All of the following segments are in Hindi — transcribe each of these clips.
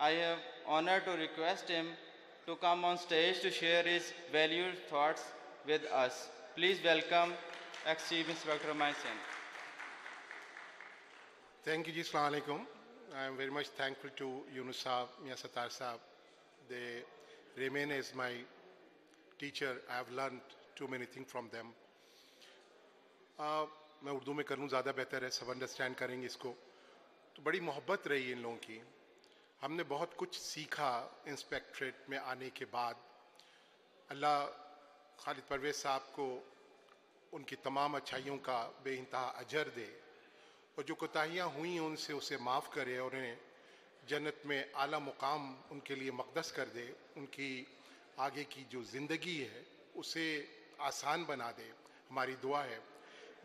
I have honor to request him to come on stage to share his valued thoughts with us. Please welcome ex-Chief Inspector Maisen. Thank you, ji. Assalamu alaikum. I am very much thankful to Yunus Saab, Mia Sattar Saab. They remain as my teacher. I have learned too many things from them. मैं उर्दू में करूँ ज़्यादा बेहतर है, सब अंडरस्टैंड करेंगे इसको. तो बड़ी मोहब्बत रही इन लोगों की. हमने बहुत कुछ सीखा इंस्पेक्टरेट में आने के बाद. अल्लाह खालिद परवेज़ साहब को उनकी तमाम अच्छाइयों का बेइंतहा अजर दे और जो कोताहियाँ हुई उनसे उसे माफ़ करे और उन्हें जन्नत में आला मुकाम उनके लिए मक़दस कर दे. उनकी आगे की जो ज़िंदगी है उसे आसान बना दे, हमारी दुआ है.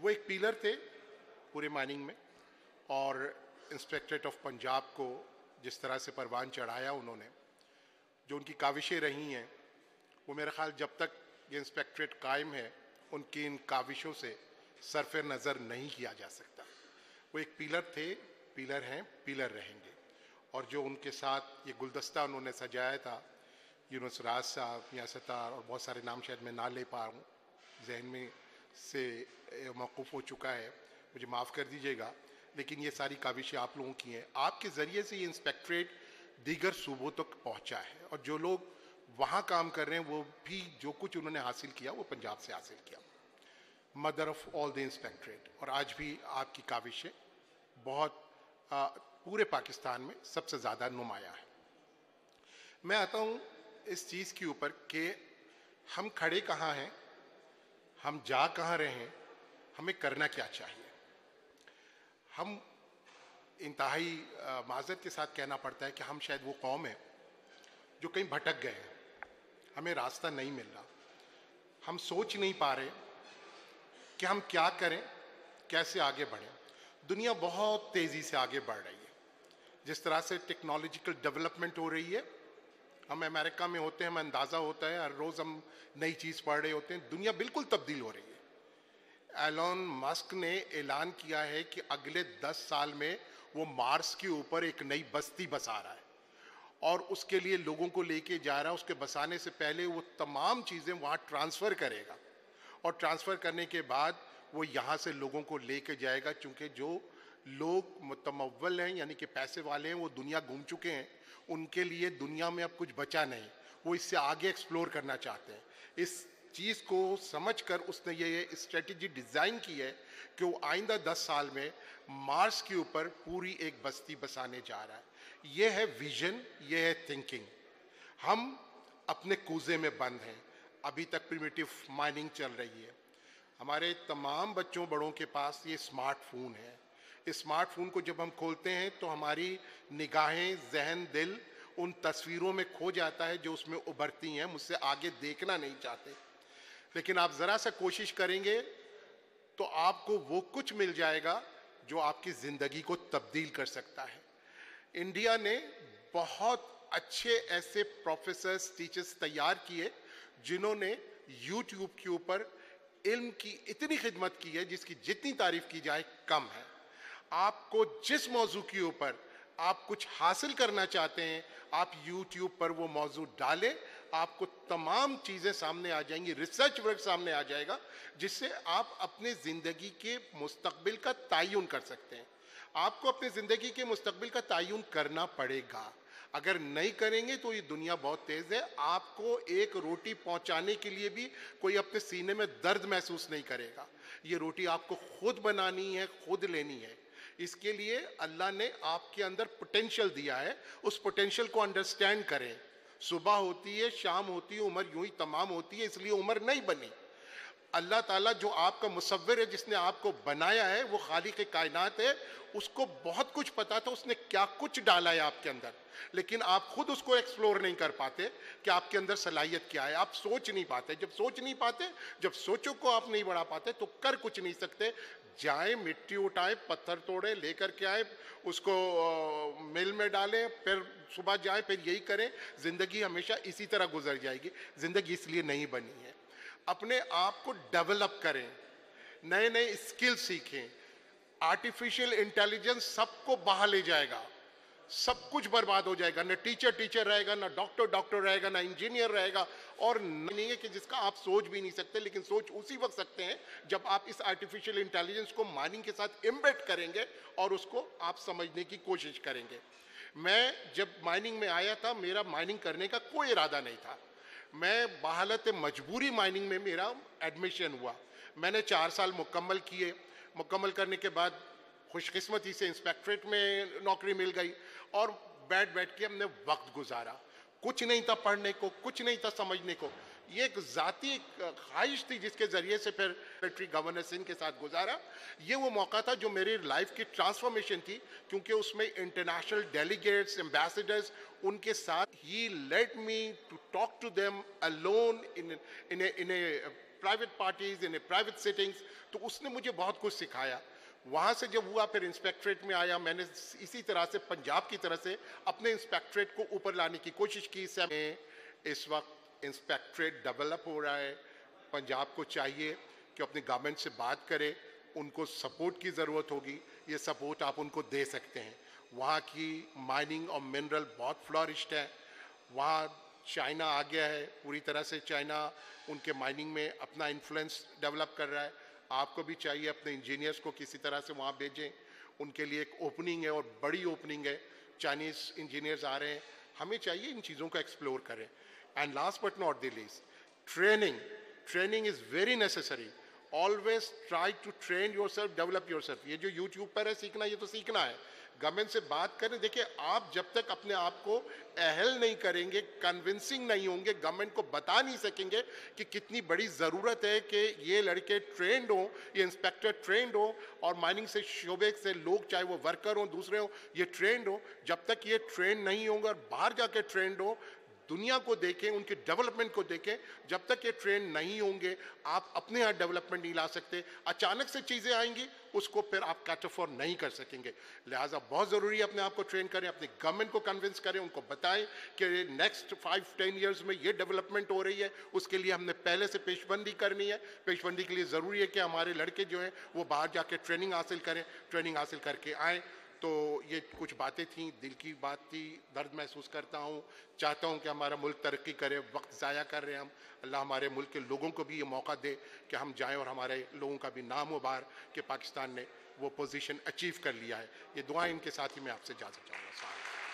वो एक पिलर थे पूरे माइनिंग में और इंस्पेक्टरेट ऑफ पंजाब को जिस तरह से परवान चढ़ाया उन्होंने, जो उनकी काविशें रही हैं, वो मेरा ख्याल जब तक ये इंस्पेक्टरेट कायम है उनकी इन काविशों से सरफ़ नज़र नहीं किया जा सकता. वो एक पिलर थे, पिलर हैं, पिलर रहेंगे. और जो उनके साथ ये गुलदस्ता उन्होंने सजाया था, यूनुस राज साहब, मियां सत्तार और बहुत सारे नाम शायद मैं ना ले पा रहा हूँ, जहन में से मौकूफ़ हो चुका है, मुझे माफ़ कर दीजिएगा. लेकिन ये सारी काविशें आप लोगों की हैं. आपके ज़रिए से ये इंस्पेक्टरेट दीगर सूबों तक पहुँचा है और जो लोग वहाँ काम कर रहे हैं वो भी जो कुछ उन्होंने हासिल किया वो पंजाब से हासिल किया. Mother of all the inspectorate. और आज भी आपकी काविशें बहुत पूरे पाकिस्तान में सबसे ज़्यादा नुमाया है. मैं आता हूँ इस चीज़ के ऊपर कि हम खड़े कहाँ हैं, हम जा कहाँ रहे हैं, हमें करना क्या चाहिए. हम इंतहाई माज़रत के साथ कहना पड़ता है कि हम शायद वो कौम है जो कहीं भटक गए हैं. हमें रास्ता नहीं मिल रहा, हम सोच नहीं पा रहे कि हम क्या करें, कैसे आगे बढ़ें. दुनिया बहुत तेज़ी से आगे बढ़ रही है. जिस तरह से टेक्नोलॉजिकल डेवलपमेंट हो रही है, हम अमेरिका में होते हैं, हमें अंदाज़ा होता है, हर रोज़ हम नई चीज़ पढ़ रहे होते हैं. दुनिया बिल्कुल तब्दील हो रही है. एलन मस्क ने ऐलान किया है कि अगले 10 साल में वो मार्स के ऊपर एक नई बस्ती बसा रहा है और उसके लिए लोगों को लेके जा रहा है. उसके बसाने से पहले वो तमाम चीज़ें वहाँ ट्रांसफ़र करेगा और ट्रांसफ़र करने के बाद वो यहाँ से लोगों को लेके जाएगा. चूँकि जो लोग मुतमव्वल हैं यानी कि पैसे वाले हैं, वो दुनिया घूम चुके हैं, उनके लिए दुनिया में अब कुछ बचा नहीं. वो इससे आगे एक्सप्लोर करना चाहते हैं. इस चीज़ को समझकर उसने ये स्ट्रेटजी डिज़ाइन की है कि वो आइंदा 10 साल में मार्स के ऊपर पूरी एक बस्ती बसाने जा रहा है. ये है विजन, ये है थिंकिंग. हम अपने कूजे में बंद हैं. अभी तक प्रिमिटिव माइनिंग चल रही है. हमारे तमाम बच्चों बड़ों के पास ये स्मार्टफोन है. इस स्मार्टफोन को जब हम खोलते हैं तो हमारी निगाहें, जहन, दिल उन तस्वीरों में खो जाता है जो उसमें उभरती हैं. मुझसे आगे देखना नहीं चाहते. लेकिन आप ज़रा सा कोशिश करेंगे तो आपको वो कुछ मिल जाएगा जो आपकी ज़िंदगी को तब्दील कर सकता है. इंडिया ने बहुत अच्छे ऐसे प्रोफेसर्स, टीचर्स तैयार किए जिन्होंने यूट्यूब के ऊपर इल्म की इतनी खिदमत की है जिसकी जितनी तारीफ की जाए कम है. आपको जिस मौजू के ऊपर आप कुछ हासिल करना चाहते हैं, आप यूट्यूब पर वो मौजू डालें, आपको तमाम चीज़ें सामने आ जाएंगी, रिसर्च वर्क सामने आ जाएगा जिससे आप अपने ज़िंदगी के मुस्तकबिल का तयन कर सकते हैं. आपको अपने ज़िंदगी के मुस्तकबिल का तयन करना पड़ेगा. अगर नहीं करेंगे तो ये दुनिया बहुत तेज़ है. आपको एक रोटी पहुंचाने के लिए भी कोई अपने सीने में दर्द महसूस नहीं करेगा. ये रोटी आपको खुद बनानी है, खुद लेनी है. इसके लिए अल्लाह ने आपके अंदर पोटेंशियल दिया है. उस पोटेंशियल को अंडरस्टैंड करें. सुबह होती है, शाम होती है, उम्र यूं ही तमाम होती है, इसलिए उम्र नहीं बनी. अल्लाह ताला जो आपका मुसव्विर है, जिसने आपको बनाया है, वो खालिक कायनात है. उसको बहुत कुछ पता था उसने क्या कुछ डाला है आपके अंदर, लेकिन आप खुद उसको एक्सप्लोर नहीं कर पाते कि आपके अंदर सलाहियत क्या है. आप सोच नहीं पाते. जब सोच नहीं पाते, जब सोचो को आप नहीं बढ़ा पाते तो कर कुछ नहीं सकते. जाए मिट्टी उठाए, पत्थर तोड़े, लेकर के आए, उसको मिल में डालें, फिर सुबह जाए, फिर यही करें. जिंदगी हमेशा इसी तरह गुजर जाएगी. जिंदगी इसलिए नहीं बनी है. अपने आप को डेवलप करें, नए नए स्किल सीखें. आर्टिफिशियल इंटेलिजेंस सबको बाहर ले जाएगा. सब कुछ बर्बाद हो जाएगा। न टीचर टीचर रहेगा, ना डॉक्टर डॉक्टर रहेगा, ना इंजीनियर रहेगा, और नहीं है कि जिसका आप सोच भी नहीं सकते। लेकिन सोच उसी वक्त सकते हैं जब आप इस आर्टिफिशियल इंटेलिजेंस को माइनिंग के साथ एम्बेड करेंगे और उसको आप समझने की कोशिश करेंगे। मैं जब माइनिंग में आया था, मेरा माइनिंग करने का कोई इरादा नहीं था। मैं बहालत मजबूरी माइनिंग में मेरा एडमिशन हुआ। मैंने 4 साल मुकम्मल किए। मुकम्मल करने के बाद खुशकिस्मती से इंस्पेक्टरेट में नौकरी मिल गई और बैठ बैठ के हमने वक्त गुजारा। कुछ नहीं था पढ़ने को, कुछ नहीं था समझने को। ये एक ज़ाती ख्वाहिश थी जिसके ज़रिए से फिर मिलिट्री गवर्नेंस इनके साथ गुजारा। ये वो मौका था जो मेरी लाइफ की ट्रांसफॉर्मेशन थी, क्योंकि उसमें इंटरनेशनल डेलीगेट्स, एम्बेसडर्स, उनके साथ ही let me to talk to them alone in a private parties, in a private sittings. तो उसने मुझे बहुत कुछ सिखाया। वहाँ से जब हुआ फिर इंस्पेक्टरेट में आया। मैंने इसी तरह से पंजाब की तरह से अपने इंस्पेक्टरेट को ऊपर लाने की कोशिश की। इस वक्त इंस्पेक्टरेट डेवलप हो रहा है। पंजाब को चाहिए कि अपनी गवर्नमेंट से बात करे, उनको सपोर्ट की ज़रूरत होगी। ये सपोर्ट आप उनको दे सकते हैं। वहाँ की माइनिंग और मिनरल बहुत फ्लॉरिश्ड है। वहाँ चाइना आ गया है पूरी तरह से। चाइना उनके माइनिंग में अपना इन्फ्लुएंस डेवलप कर रहा है। आपको भी चाहिए अपने इंजीनियर्स को किसी तरह से वहाँ भेजें। उनके लिए एक ओपनिंग है और बड़ी ओपनिंग है। चाइनीज़ इंजीनियर्स आ रहे हैं। हमें चाहिए इन चीज़ों को एक्सप्लोर करें। And last but not the least, training is very necessary. Always try to train yourself, develop yourself. ये जो यूट्यूब पर है सीखना, ये तो सीखना है। गवर्नमेंट से बात करें। देखिए, आप जब तक अपने आप को अहल नहीं करेंगे, कन्विंसिंग नहीं होंगे, गवर्नमेंट को बता नहीं सकेंगे कि कितनी बड़ी ज़रूरत है कि ये लड़के ट्रेंड हों, ये इंस्पेक्टर ट्रेंड हो, और माइनिंग से शोबे से लोग, चाहे वो वर्कर हों, दूसरे हों, ये ट्रेंड हो। जब तक ये ट्रेंड नहीं होंगे और बाहर जाके ट्रेंड हो, दुनिया को देखें, उनके डेवलपमेंट को देखें, जब तक ये ट्रेंड नहीं होंगे आप अपने यहाँ डेवलपमेंट नहीं ला सकते। अचानक से चीज़ें आएंगी, उसको फिर आप कैटरफॉर नहीं कर सकेंगे। लिहाजा बहुत ज़रूरी है अपने आप को ट्रेन करें, अपनी गवर्नमेंट को कन्विंस करें, उनको बताएं कि नेक्स्ट 5-10 ईयर्स में ये डेवलपमेंट हो रही है। उसके लिए हमने पहले से पेशबंदी करनी है। पेशबंदी के लिए ज़रूरी है कि हमारे लड़के जो हैं वो बाहर जाके ट्रेनिंग हासिल करें, ट्रेनिंग हासिल करके आएँ। तो ये कुछ बातें थी, दिल की बात थी। दर्द महसूस करता हूँ, चाहता हूँ कि हमारा मुल्क तरक्की करे। वक्त ज़ाया कर रहे हैं हम। अल्लाह हमारे मुल्क के लोगों को भी ये मौका दे कि हम जाएं और हमारे लोगों का भी नाम हो बाहर कि पाकिस्तान ने वो पोजीशन अचीव कर लिया है। ये दुआएं इनके साथ ही मैं आपसे इजाज़त चाहूँगा।